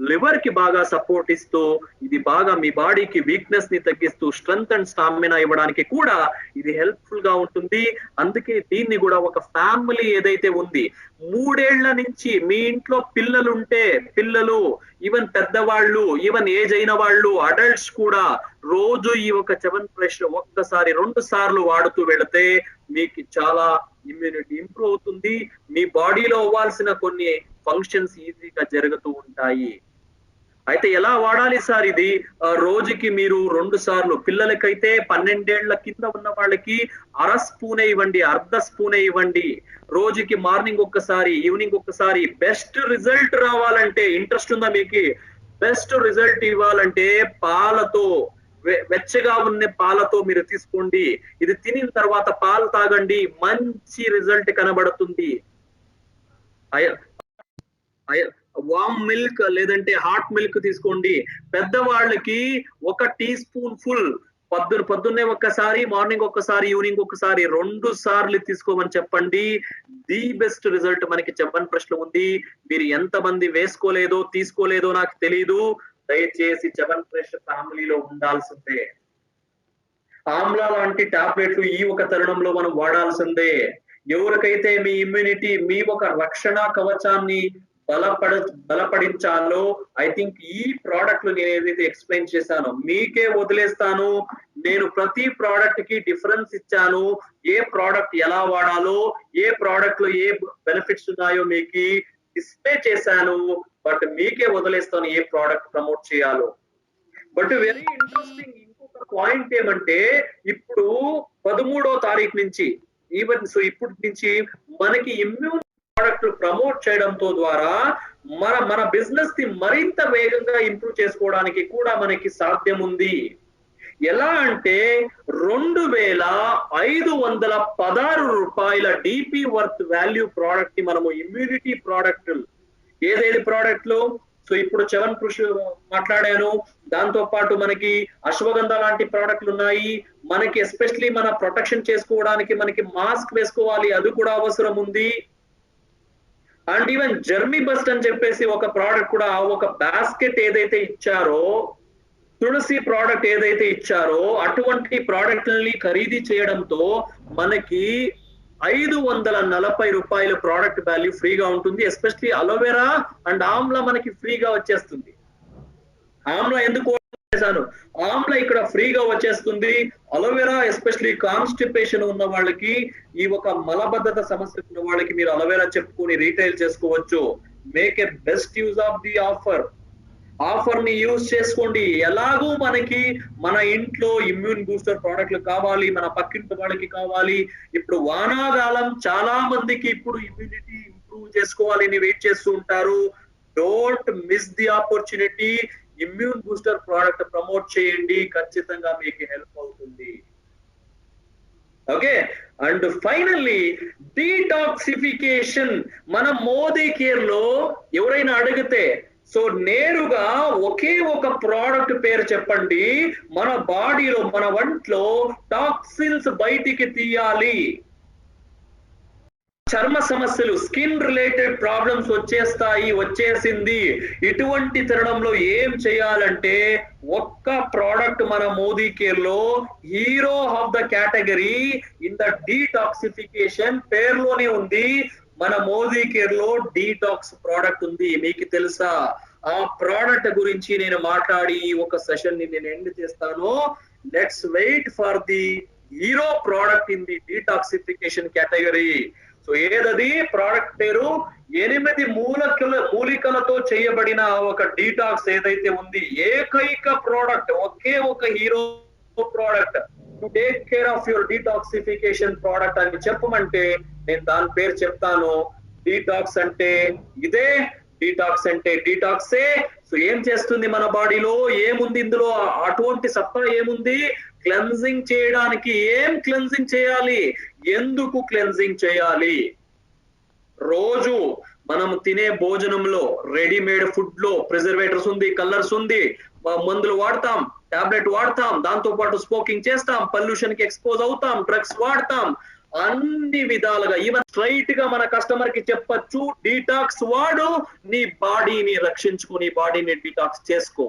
లివర్ కి బాగా సపోర్ట్ ఇస్తూ, ఇది బాగా మీ బాడీకి వీక్నెస్ ని తగ్గిస్తూ, స్ట్రెంగ్త్ అండ్ స్టామినా ఇవ్వడానికి కూడా ఇది హెల్ప్ఫుల్ గా ఉంటుంది. అందుకే దీన్ని కూడా ఒక ఫ్యామిలీ ఏదైతే ఉంది, 3 ఏళ్ల నుంచి మీ ఇంట్లో పిల్లలు, ఈవెన్ పెద్దవాళ్ళు, ఈవెన్ ఏజ్ అయిన వాళ్ళు, అడల్ట్స్ కూడా రోజు ఈ ఒక చ్యవన్ప్రాష్ ఒక్కసారి 2 సార్లు వాడుతూ వెళితే మీకు చాలా ఇమ్యూనిటీ ఇంప్రూవ్ అవుతుంది. మీ బాడీలో అవ్వాల్సిన కొన్ని ఫంక్షన్స్ ఈజీగా జరుగుతూ ఉంటాయి. అయితే ఎలా వాడాలి సార్ ఇది? రోజుకి మీరు 2 సార్లు, పిల్లలకైతే 12 ఏళ్ల కింద ఉన్న వాళ్ళకి అర స్పూనే ఇవ్వండి, అర్ధ స్పూనే ఇవ్వండి. రోజుకి మార్నింగ్ ఒక్కసారి, ఈవినింగ్ ఒక్కసారి. బెస్ట్ రిజల్ట్ రావాలంటే, ఇంట్రెస్ట్ ఉందా మీకు? బెస్ట్ రిజల్ట్ ఇవ్వాలంటే పాలతో, వెచ్చగా ఉన్న పాలతో మీరు తీసుకోండి. ఇది తినిన తర్వాత పాలు తాగండి, మంచి రిజల్ట్ కనబడుతుంది. వామ్ మిల్క్ లేదంటే హాట్ మిల్క్ తీసుకోండి. పెద్దవాళ్ళకి 1 టీ స్పూన్ ఫుల్ పొద్దున్నే ఒక్కసారి, మార్నింగ్ ఒక్కసారి, ఈవినింగ్ ఒక్కసారి 2 సార్లు తీసుకోమని చెప్పండి. ది బెస్ట్ రిజల్ట్ మనకి చ్యవన్ప్రాష్ లో ఉంది. మీరు ఎంతమంది తీసుకోలేదో నాకు తెలీదు. దయచేసి చ్యవన్ప్రాష్ ఫ్యామిలీలో ఉండాల్సిందే. ఆమ్లా లాంటి టాబ్లెట్లు ఈ ఒక తరుణంలో మనం వాడాల్సిందే. ఎవరికైతే మీ ఇమ్యూనిటీ, మీ ఒక రక్షణ కవచాన్ని బలపడించాలో, ఐ థింక్ ఈ ప్రోడక్ట్లు నేను ఏదైతే ఎక్స్ప్లెయిన్ చేశానో మీకే వదిలేస్తాను. నేను ప్రతి ప్రోడక్ట్ కి డిఫరెన్స్ ఇచ్చాను. ఏ ప్రోడక్ట్ ఎలా వాడాలో, ఏ ప్రోడక్ట్ లో ఏ బెనిఫిట్స్ ఉన్నాయో మీకు డిస్ప్లే చేశాను. బట్ మీకే వదిలేస్తాను ఏ ప్రోడక్ట్ ప్రమోట్ చేయాలో. బట్ వెరీ ఇంట్రెస్టింగ్ ఇంకొక పాయింట్ ఏమంటే, ఇప్పుడు 13వ తారీఖు నుంచి ఇప్పటి నుంచి మనకి ఇమ్యూన్ ప్రోడక్ట్ ప్రమోట్ చేయడంతో ద్వారా మన బిజినెస్ ని మరింత వేగంగా ఇంప్రూవ్ చేసుకోవడానికి కూడా మనకి సాధ్యం ఉంది. ఎలా అంటే 2516 రూపాయల డిపి వర్త్ వాల్యూ ప్రోడక్ట్ ని మనము ఇమ్యూనిటీ ప్రోడక్ట్ ఏదైతే ప్రోడక్ట్లు, సో ఇప్పుడు చ్యవన్ప్రాష్ మాట్లాడాను. దాంతో పాటు మనకి అశ్వగంధ లాంటి ప్రోడక్ట్లు ఉన్నాయి. మనకి ఎస్పెషల్లీ మన ప్రొటెక్షన్ చేసుకోవడానికి మనకి మాస్క్ వేసుకోవాలి, అది కూడా అవసరం ఉంది. అండ్ ఈవెన్ జర్మీ బస్ట్ అని చెప్పేసి ఒక ప్రోడక్ట్ కూడా, ఒక బాస్కెట్ ఏదైతే ఇచ్చారో తులసి ప్రోడక్ట్ ఏదైతే ఇచ్చారో అటువంటి ప్రోడక్ట్లని ఖరీదు చేయడంతో మనకి 540 రూపాయల ప్రోడక్ట్ వాల్యూ ఫ్రీగా ఉంటుంది. ఎస్పెషల్లీ అలోవెరా అండ్ ఆమ్లా మనకి ఫ్రీగా వచ్చేస్తుంది. ఆమ్లా ఎందుకు చేశాను, ఆమ్లా ఇక్కడ ఫ్రీగా వచ్చేస్తుంది. అలోవెరా ఎస్పెషల్లీ కాన్స్టిపేషన్ ఉన్న వాళ్ళకి, ఈ ఒక మలబద్ధత సమస్య ఉన్న వాళ్ళకి మీరు అలోవెరా చెప్పుకొని రీటైల్ చేసుకోవచ్చు. Make a best use of the offer ని యూజ్ చేసుకోండి. ఎలాగూ మనకి మన ఇంట్లో ఇమ్యూన్ బూస్టర్ ప్రోడక్ట్లు కావాలి, మన పక్కింటి వాళ్ళకి కావాలి. ఇప్పుడు వానాకాలం చాలా మందికి ఇప్పుడు ఇమ్యూనిటీ ఇంప్రూవ్ చేసుకోవాలి అని వెయిట్ చేస్తూ ఉంటారు. Don't miss the opportunity. Immune booster product promote చేయండి, ఖచ్చితంగా మీకు హెల్ప్ అవుతుంది. Okay, and finally detoxification. మన మోదీ కేర్ లో ఎవరైనా అడిగితే సో నేరుగా ఒకే ఒక ప్రోడక్ట్ పేరు చెప్పండి, మన బాడీలో మన ఒంట్లో టాక్సిన్స్ బయటికి తీయాలి, చర్మ సమస్యలు స్కిన్ రిలేటెడ్ ప్రాబ్లమ్స్ వచ్చేసింది. ఇటువంటి తరుణంలో ఏం చేయాలంటే ఒక్క ప్రోడక్ట్ మన మోదీ కేర్ లో hero of the category in the detoxification పేరులోనే ఉంది. మన మోదీ కేర్ లో డీటాక్స్ ప్రోడక్ట్ ఉంది. మీకు తెలుసా? ఆ ప్రోడక్ట్ గురించి నేను మాట్లాడి ఒక సెషన్ ని నేను ఎండ్ చేస్తాను. Let's wait for the hero product in the detoxification category. So ఏదది ప్రోడక్ట్ పేరు? 8 మూలికలతో చేయబడిన ఒక డీటాక్స్ ఏదైతే ఉంది, ఏకైక ప్రోడక్ట్, ఒకే ఒక hero product to take care of your detoxification product అని చెప్పమంటే నేను దాని పేరు చెప్తాను. డీటాక్స్ అంటే ఇదే, డీటాక్స్ అంటే డీటాక్సే. సో ఏం చేస్తుంది మన బాడీలో, ఏముంది ఇందులో, అటువంటి సత్తా ఏముంది? క్లెన్జింగ్ చేయడానికి. ఏం క్లెన్జింగ్ చేయాలి, ఎందుకు క్లెన్జింగ్ చేయాలి? రోజు మనం తినే భోజనంలో, రెడీమేడ్ ఫుడ్ లో ప్రిజర్వేటర్స్ ఉంది, కలర్స్ ఉంది, మందులు వాడతాం, టాబ్లెట్ వాడతాం, దాంతో పాటు స్మోకింగ్ చేస్తాం, పొల్యూషన్ కి ఎక్స్పోజ్ అవుతాం, డ్రగ్స్ వాడతాం. అన్ని విధాలుగా ఈవెన్ స్ట్రైట్ గా మన కస్టమర్ కి చెప్పచ్చు, డీటాక్స్ వాడు, నీ బాడీని రక్షించుకుని బాడీని డీటాక్స్ చేసుకో.